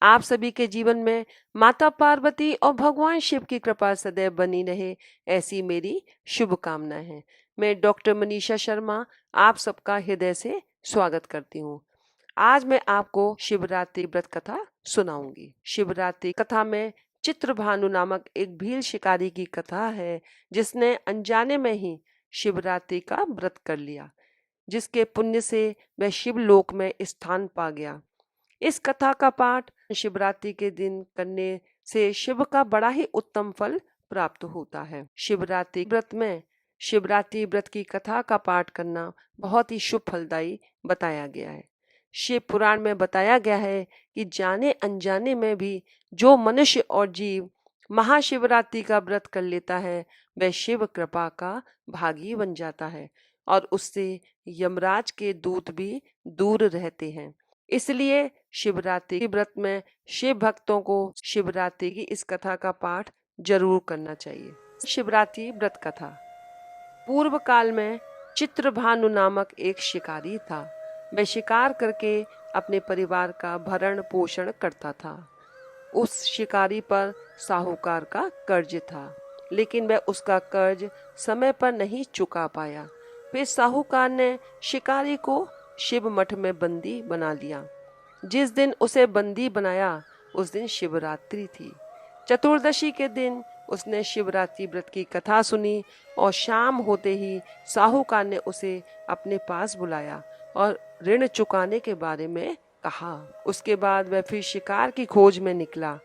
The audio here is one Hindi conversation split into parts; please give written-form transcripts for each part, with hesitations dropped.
आप सभी के जीवन में माता पार्वती और भगवान शिव की कृपा सदैव बनी रहे, ऐसी मेरी शुभकामना है। मैं डॉक्टर मनीषा शर्मा आप सबका हृदय से स्वागत करती हूँ। आज मैं आपको शिवरात्रि व्रत कथा सुनाऊंगी। शिवरात्रि कथा में चित्रभानु नामक एक भील शिकारी की कथा है, जिसने अनजाने में ही शिवरात्रि का व्रत कर लिया, जिसके पुण्य से वह शिवलोक में स्थान पा गया। इस कथा का पाठ शिवरात्रि के दिन करने से शिव का बड़ा ही उत्तम फल प्राप्त होता है। शिवरात्रि व्रत की कथा का पाठ करना बहुत ही शुभ फलदायी बताया गया है। शिव पुराण में बताया गया है कि जाने अनजाने में भी जो मनुष्य और जीव महाशिवरात्रि का व्रत कर लेता है, वह शिव कृपा का भागी बन जाता है और उससे यमराज के दूत भी दूर रहते हैं। इसलिए शिवरात्रि व्रत में शिव भक्तों को शिवरात्रि की इस कथा का पाठ जरूर करना चाहिए। शिवरात्रि व्रत कथा। पूर्व काल में चित्रभानु नामक एक शिकारी था। वह शिकार करके अपने परिवार का भरण पोषण करता था। उस शिकारी पर साहूकार का कर्ज था, लेकिन वह उसका कर्ज समय पर नहीं चुका पाया। फिर साहूकार ने शिकारी को शिव मठ में बंदी बना लिया। जिस दिन उसे बंदी बनाया उस दिन शिवरात्रि थी। चतुर्दशी के दिन उसने शिवरात्रि व्रत की कथा सुनी और शाम होते ही साहूकार ने उसे अपने पास बुलाया और ऋण चुकाने के बारे में कहा। उसके बाद वह फिर शिकार की खोज में निकला।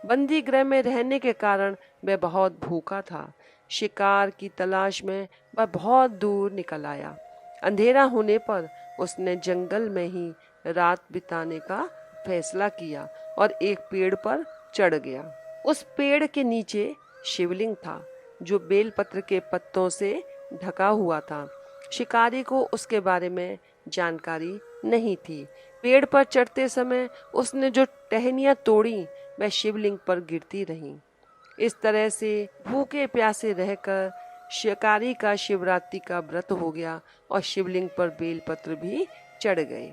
बंदी गृह में रहने के कारण वह बहुत भूखा था। शिकार की तलाश में वह बहुत दूर निकल आया। अंधेरा होने पर उसने जंगल में ही रात बिताने का फैसला किया और एक पेड़ पर चढ़ गया। उस पेड़ के नीचे शिवलिंग था, जो बेलपत्र के पत्तों से ढका हुआ था। शिकारी को उसके बारे में जानकारी नहीं थी। पेड़ पर चढ़ते समय उसने जो टहनियां तोड़ी वह शिवलिंग पर गिरती रहीं। इस तरह से भूखे प्यासे रहकर शिकारी का शिवरात्रि का व्रत हो गया और शिवलिंग पर बेलपत्र भी चढ़ गए।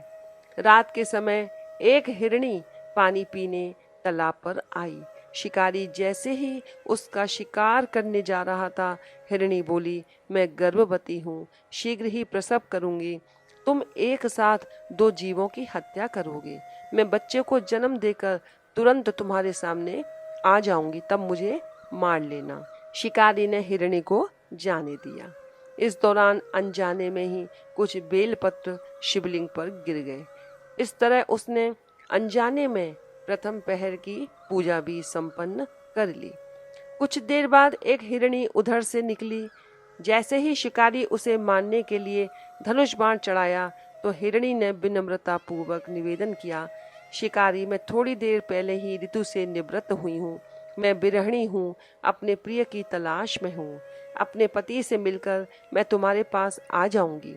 रात के समय एक हिरणी पानी पीने तालाब पर आई। शिकारी जैसे ही उसका शिकार करने जा रहा था, हिरणी बोली, मैं गर्भवती हूँ, शीघ्र ही प्रसव करूंगी। तुम एक साथ दो जीवों की हत्या करोगे। मैं बच्चे को जन्म देकर तुरंत तुम्हारे सामने आ जाऊंगी, तब मुझे मार लेना। शिकारी ने हिरणी को जाने दिया। इस दौरान अनजाने में ही कुछ बेलपत्र शिवलिंग पर गिर गए। इस तरह उसने अनजाने में प्रथम पहर की पूजा भी संपन्न कर ली। कुछ देर बाद एक हिरणी उधर से निकली। जैसे ही शिकारी उसे मारने के लिए धनुष बाण चढ़ाया तो हिरणी ने विनम्रता पूर्वक निवेदन किया, शिकारी, मैं थोड़ी देर पहले ही ऋतु से निवृत्त हुई हूँ। मैं विरहिणी हूँ, अपने प्रिय की तलाश में हूँ। अपने पति से मिलकर मैं तुम्हारे पास आ जाऊंगी।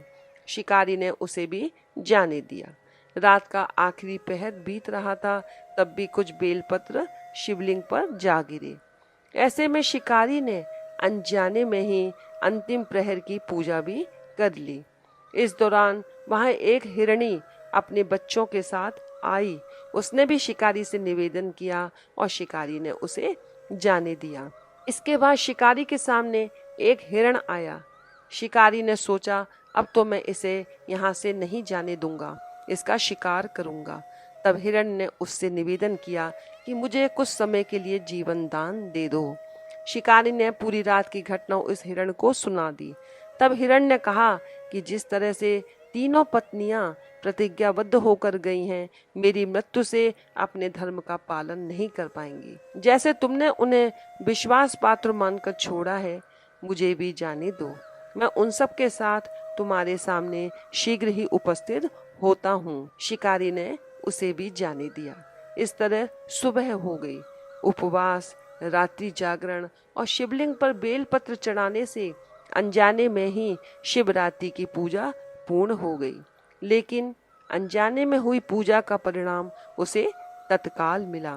शिकारी ने उसे भी जाने दिया। रात का आखिरी पहर बीत रहा था, तब भी कुछ बेलपत्र शिवलिंग पर जा गिरे। ऐसे में शिकारी ने अनजाने में ही अंतिम प्रहर की पूजा भी कर ली। इस दौरान वहां एक हिरणी अपने बच्चों के साथ आई। उसने भी शिकारी से निवेदन किया और शिकारी ने उसे जाने दिया। इसके बाद शिकारी के सामने एक हिरण आया। शिकारी ने सोचा, अब तो मैं इसे यहाँ से नहीं जाने दूंगा, इसका शिकार करूंगा। तब हिरण ने उससे निवेदन किया कि मुझे कुछ समय के लिए जीवन दान दे दो। शिकारी ने पूरी रात की घटना उस हिरण को सुना दी। तब हिरण ने कहा कि जिस तरह से तीनों पत्नियां प्रतिज्ञाबद्ध होकर गई हैं, मेरी मृत्यु से अपने धर्म का पालन नहीं कर पाएंगी। जैसे तुमने उन्हें विश्वास पात्र मानकर छोड़ा है, मुझे भी जाने दो। मैं उन सब के साथ तुम्हारे सामने शीघ्र ही उपस्थित होता हूँ। शिकारी ने उसे भी जाने दिया। इस तरह सुबह हो गई। उपवास, रात्रि जागरण और शिवलिंग पर बेलपत्र चढ़ाने से अनजाने में ही शिवरात्रि की पूजा पूर्ण हो गई। लेकिन अनजाने में हुई पूजा का परिणाम उसे तत्काल मिला।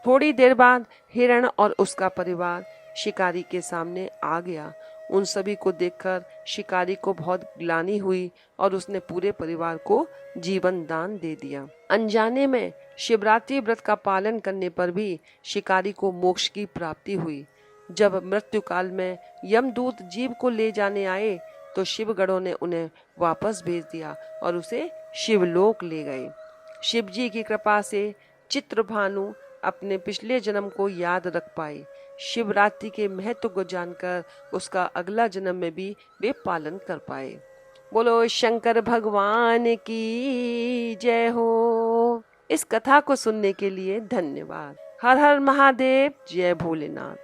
थोड़ी देर बाद हिरण और उसका परिवार शिकारी के सामने आ गया उन सभी को देखकर शिकारी को बहुत ग्लानि हुई और उसने पूरे परिवार को जीवन दान दे दिया। अनजाने में शिवरात्रि व्रत का पालन करने पर भी शिकारी को मोक्ष की प्राप्ति हुई। जब मृत्यु काल में यमदूत जीव को ले जाने आए तो शिवगणों ने उन्हें वापस भेज दिया और उसे शिवलोक ले गए। शिव जी की कृपा से चित्रभानु अपने पिछले जन्म को याद रख पाए। शिवरात्रि के महत्व को जानकर उसका अगला जन्म में भी वे पालन कर पाए। बोलो शंकर भगवान की जय हो। इस कथा को सुनने के लिए धन्यवाद। हर हर महादेव, जय भोलेनाथ।